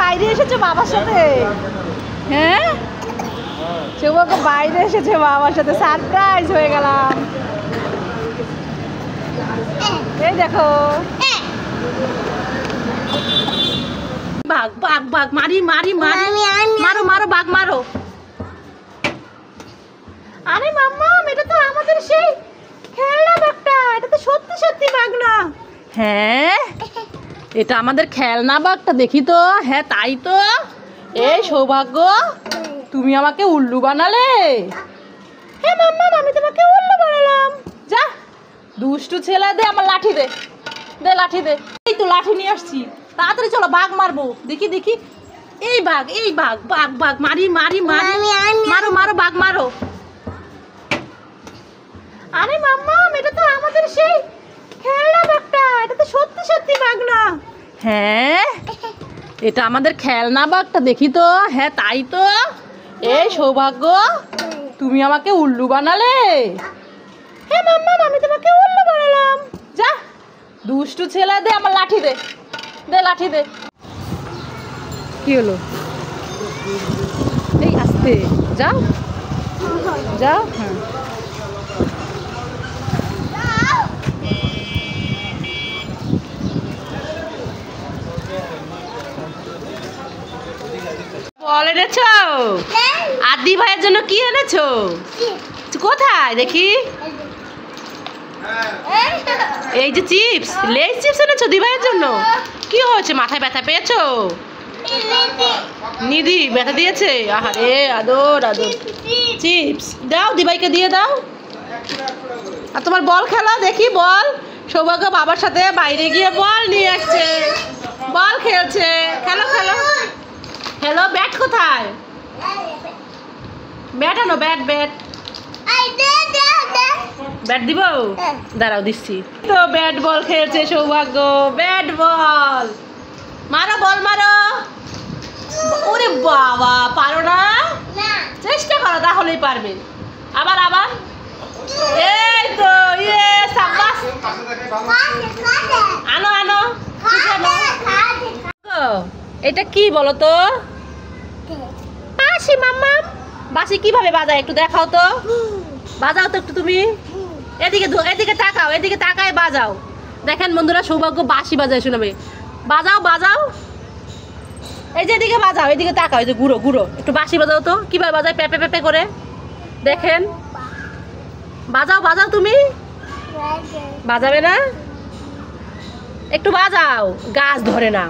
বাইরে এসেছো বাবার সাথে? হ্যাঁ, সৌভাগ্য বাইরে এসেছে বাবার সাথে, সারপ্রাইজ হয়ে গেলাম। এই দেখো, বাঘ বাঘ বাঘ, মারি মারি মারি, মারো মারো বাঘ মারো। আরে মাম্মা, এটা তো আমাদের সেই খেলনা বাঘটা, এটা তো সত্যি সত্যি বাঘ না। হ্যাঁ, এটা আমাদের খেলনা বাঘটা, দেখি তো। হ্যাঁ তাই তো। এই সৌভাগ্য, তুমি আমাকে উল্লু বানালে। হ্যাঁ মাম্মা, আমি তোমাকে উল্লু বানালাম। যা দুষ্টু ছেলে, দে আমার লাঠি, দে দে লাঠি দে। এই তো লাঠি নিয়ে আসছি, তাড়াতাড়ি চলো বাঘ মারবো। দেখি দেখি, এই বাঘ এই বাঘ, বাঘ বাঘ, মারি মারি মারি, মারো মারো বাঘ মারো। আরে মাম্মা, এটা তো আমাদের সেই খেলনা বাঘটা, এটা তো সত্যি সত্যি বাঘ না। হ্যাঁ, এটা আমাদের খেলনা বাঘটা, দেখি তো। হ্যাঁ তাই তো। এই সৌভাগ্য, তুমি আমাকে উল্লু বানালে। হ্যাঁ মাম্মা, আমি তোমাকে উল্লু বানালাম। যা দুষ্টু ছেলে, দে আমার লাঠি, দে দে লাঠি দে। কি হলো? এই আস্তে যাও যাও। হ্যাঁ, বল এনেছো? আদি ভাইয়ের জন্য কি এনেছো? কোথায় দেখি? এই যে চিপস, লেস চিপস এনেছো দি ভাইয়ের জন্য। কি হয়েছে, মাথায় ব্যথা পেয়েছো? নিধি ব্যথা দিয়েছে? আহারে আদর আদর। চিপস দাও, দিভাইকে দিয়ে দাও। আর তোমার বল খেলা দেখি, বল। সৌভাগ্য বাবার সাথে বাইরে গিয়ে বল নিয়ে আসছে, বল খেলছে। খেলো খেলো খেলো। ব্যাট কোথায়? ব্যাট আনো, ব্যাট ব্যাট। ব্যাট দিব? দাঁড়াও দিচ্ছি তো। ব্যাট বল খেলছে সৌভাগ্য, ব্যাট বল। মারো বল মারো। ওরে বাবা, পারো না? চেষ্টা করো তাহলেই পারবে। আবার আবার। এই তো, ইয়ে সাবাস। আনো আনো। এটা কি বলো তো? বাঁশি মাম্মা। বাঁশি কিভাবে বাজায় একটু দেখাও তো, বাজাও তো একটু তুমি। এদিকে এদিকে তাকাও, এদিকে তাকায় বাজাও। দেখেন বন্ধুরা, সৌভাগ্য বাঁশি বাজায় শোনাবে। বাজাও বাজাও, এই যে এদিকে বাজাও, এদিকে তাকাও, এই যে গুঁড়ো গুঁড়ো। একটু বাঁশি বাজাও তো, কিভাবে বাজায় পেপে পেপে করে। দেখেন, বাজাও বাজাও। তুমি বাজাবে না? একটু বাজাও, গাছ ধরে না।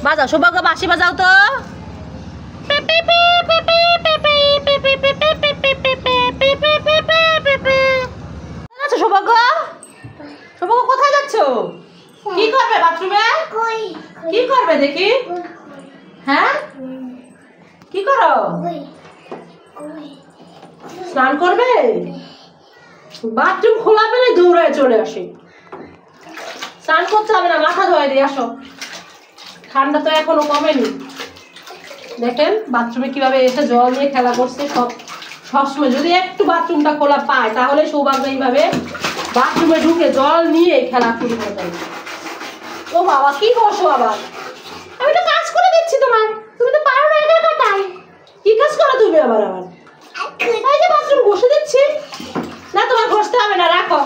বাজাও সৌভাগ্য, বাঁশি বাজাও তো। সৌভাগ্য, সৌভাগ্য কোথায় যাচ্ছ? কি করবে বাথরুমে? কি করবে দেখি? হ্যাঁ, কি করো? স্নান করবে? বাথরুম খোলা পেলে দৌড়ায় চলে আসে। স্নান করতে হবে না, মাথা ধোয়া দিয়ে আসো। ঠান্ডা তো এখনো কমেনি। দেখেন বাথরুমে কিভাবে এসে জল নিয়ে খেলা করছে। সবসময় যদি একটু বাথরুমটা খোলা পায়, তাহলে সৌভাগ্য এইভাবে বাথরুমে ঢুকে জল নিয়ে খেলা শুরু করে দেয়। ও বাবা, কি করছো আবার? আমি তো কাজ করে দিচ্ছি তোমার, তুমি তো পারো না একা একা। তাই কি কাজ করো তুমি আবার? আবার এই যে বাথরুম ঘষে দিচ্ছি না, তোমার ঘষতে হবে না, রাখো।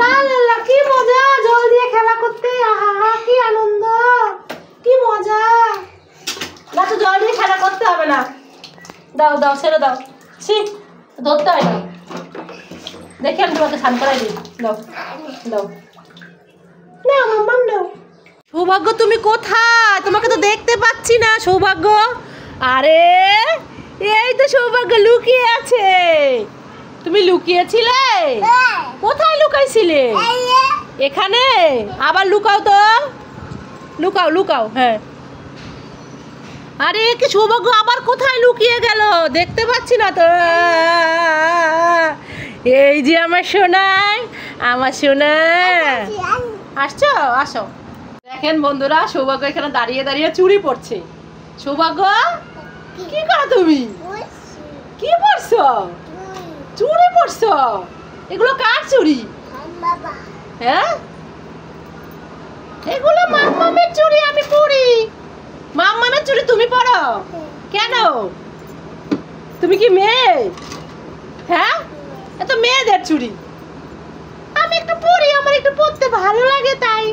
লা লা লা, কি মজা জল দিয়ে খেলা করতে। আহা কি আনন্দ, কি মজা। না তো জল দিয়ে খেলা করতে হবে না। দাও দাও, ছেড়ে দাও। ছি, ধরতে হয় না। দেখি আমি তোমাকে স্নান করাই দিই। দাও দাও না মাম্মা, দাও। সৌভাগ্য তুমি কোথায়? তোমাকে তো দেখতে পাচ্ছি না সৌভাগ্য। আরে এই তো সৌভাগ্য লুকিয়ে আছে। তুমি লুকিয়েছিলে? কোথায় লুকাইছিলে? এখানে? আবার লুকাও তো, লুকাও লুকাও। হ্যাঁ, আরে কি সৌভাগ্য আবার কোথায় লুকিয়ে গেল? দেখতে পাচ্ছি না তো। এই যে আমার সোনাই, আমার সোনা। আসছো, আসো। দেখেন বন্ধুরা, সৌভাগ্য এখানে দাঁড়িয়ে দাঁড়িয়ে চুড়ি পড়ছে। সৌভাগ্য কি করো তুমি? কি পড়ছো? চুড়ি পড়ছো? এগুলো কার চুড়ি? হ্যাঁ, এগুলো মাম্মামের চুড়ি, আমি পড়ি। তুমি কি মেয়ে? হ্যাঁ, এ তো মেয়েদের চুড়ি। আমি একটু পরি, আমার একটু পরতে ভালো লাগে তাই।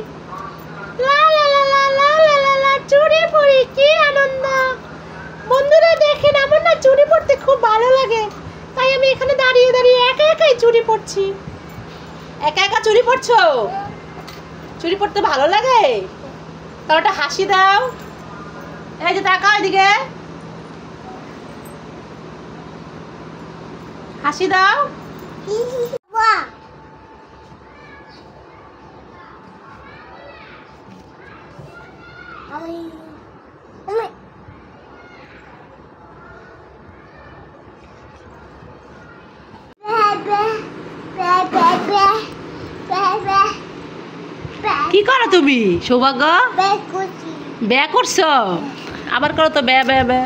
লা লা লা লা লা লা লা লা, চুড়ি পরি, কি আনন্দ। বন্ধুরা দেখেন, আমার না চুড়ি পরতে খুব ভালো লাগে, তাই আমি এখানে দাঁড়িয়ে দাঁড়িয়ে একা একাই চুড়ি পরছি। একা একা চুড়ি পরছো? চুড়ি পরতে ভালো লাগে? তাহলে একটা হাসি দাও। এই যে তাকাও এদিকে, হাসি দাও। কি করো তুমি সৌভাগ্য? ব্যা করছো? আবার করো তো ব্যা ব্যা ব্যা।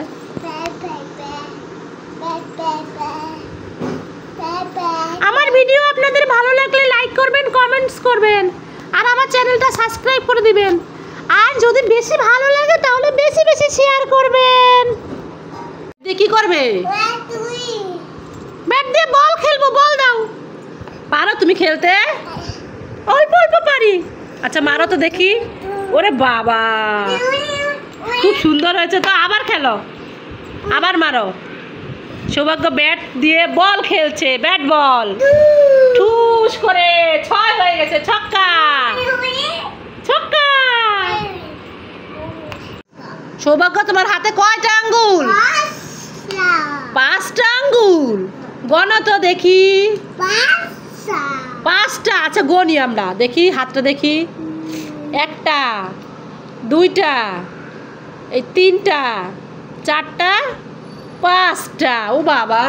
আমার ভিডিও আপনাদের ভালো লাগলে লাইক করবেন, কমেন্টস করবেন, আর আমার চ্যানেলটা সাবস্ক্রাইব করে দিবেন। আর যদি বেশি ভালো লাগে তাহলে বেশি বেশি শেয়ার করবেন। কি করবে? ব্যাট দিয়ে বল খেলবো, বল দাও। পারো তুমি খেলতে? অল্প অল্প পারি। আচ্ছা মারো তো দেখি। ওরে বাবা, খুব সুন্দর হয়েছে তো। আবার খেলো, আবার মারো। সৌভাগ্য ব্যাট দিয়ে বল খেলছে, ব্যাট বল। ঠুস করে 6 হয়ে গেছে, ছক্কা ছক্কা। সৌভাগ্য তোমার হাতে কয়টা আঙ্গুল? 5টা আঙ্গুল। গণো তো দেখি। 5টা। আচ্ছা গনি আমরা, দেখি হাতটা দেখি। 1টা, 2টা, এই 3টা, 4টা, 5টা। ও বাবা,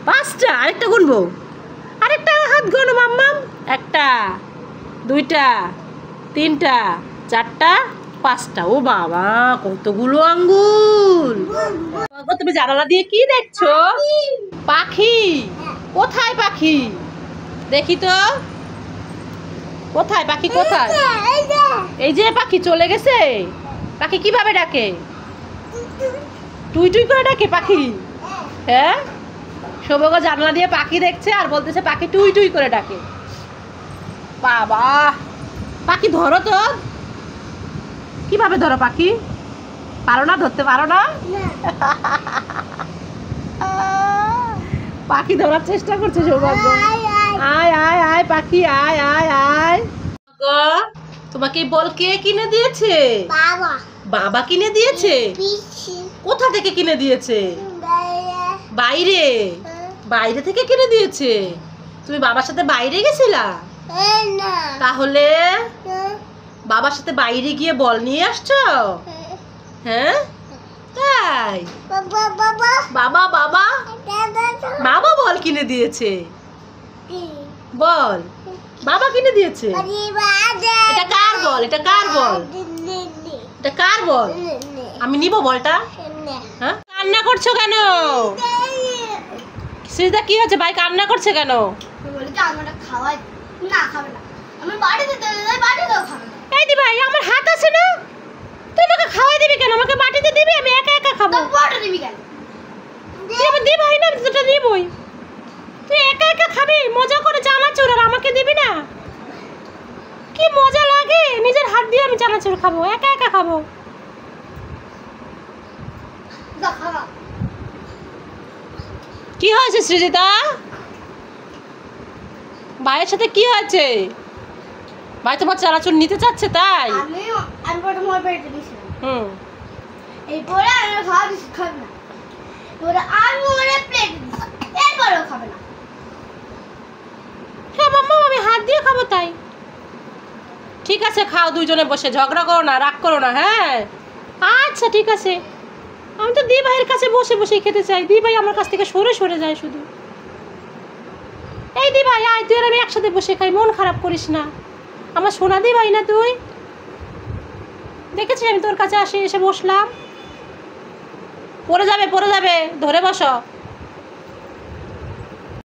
5টা। আরেকটা গুনবো, আরেকটা হাত গোনো মাম্মাম। 1টা, 2টা, 3টা, 4টা, 5টা। ও বাবা, কতগুলো আঙ্গুল। তুমি জানালা দিয়ে কি দেখছো? পাখি। কোথায় পাখি? দেখি তো, কোথায় পাখি? কোথায়? এই যে পাখি চলে গেছে। পাখি কিভাবে ডাকে? টুই টুই করে ডাকে পাখি। হ্যাঁ, সৌভাগ্য জানলা দিয়ে পাখি দেখছে আর বলতেছে পাখি টুই টুই করে ডাকে। বাবা, পাখি ধরো তো। কিভাবে ধরো পাখি? পারো না? ধরতে পারো না? পাখি ধরার চেষ্টা করছে সৌভাগ্য। আয় আয় আয় পাখি, আয় আয় আয়। তোমাকে বল কে কিনে দিয়েছে? বাবা। বাবা কিনে দিয়েছে? কোথা থেকে কিনে দিয়েছে? বাইরে। বাইরে থেকে কিনে দিয়েছে? তুমি বাবার সাথে বাইরে গেছিলা? তাহলে বাবার সাথে বাইরে গিয়ে বল নিয়ে আসছো? হ্যাঁ তাই। বাবা বাবা বাবা বল কিনে দিয়েছে। বল বাবা কিনে দিয়েছে। এটা কার বল? এটা কার বল? এটা কার বল? আমি নিব বলটা। হ্যাঁ, কান্না করছো কেন? সৃজিতা কি হচ্ছে? ভাই কান্না করছে কেন? এই দি ভাই, আমার হাত আছে না, তুই আমাকে খাওয়াই দিবি কেন? আমাকে বাটিতে দিবি, আমি একা একা খাবো। দি ভাই না, দুটো দিবই। তুই একা একা খাবি, মজা করে চানাচুর, আর আমাকে দিবি না? কি মজা লাগে, নিজের হাত দিয়ে আমি চানাচুর খাবো, একা একা খাবো। কি হয়েছে সৃজিতা? ভাইয়ের সাথে কি হয়েছে? ভাই তোমার চানাচুর নিতে চাচ্ছে তাই? আমি প্রথম ওর পেটে দিয়েছিলাম। এরপরে আমি খাওয়া দিচ্ছি, খাবে না। এবারে আমি ওরে প্লেট দিচ্ছি, এরপরেও খাবে না। হ্যাঁ মাম্মা, আমি হাত দিয়ে খাবো তাই। ঠিক আছে, খাও দুইজনে বসে, ঝগড়া করো না, রাগ করো না। হ্যাঁ আচ্ছা ঠিক আছে। আমি তো দি ভাইয়ের কাছে বসে বসে খেতে চাই, দি ভাই আমার কাছ থেকে সরে সরে যায় শুধু। এই দি ভাই আয়, তুই আর আমি একসাথে বসে খাই, মন খারাপ করিস না। আমার সোনা দি ভাই না তুই? দেখেছিস আমি তোর কাছে এসে বসলাম। পড়ে যাবে, পড়ে যাবে, ধরে বসো।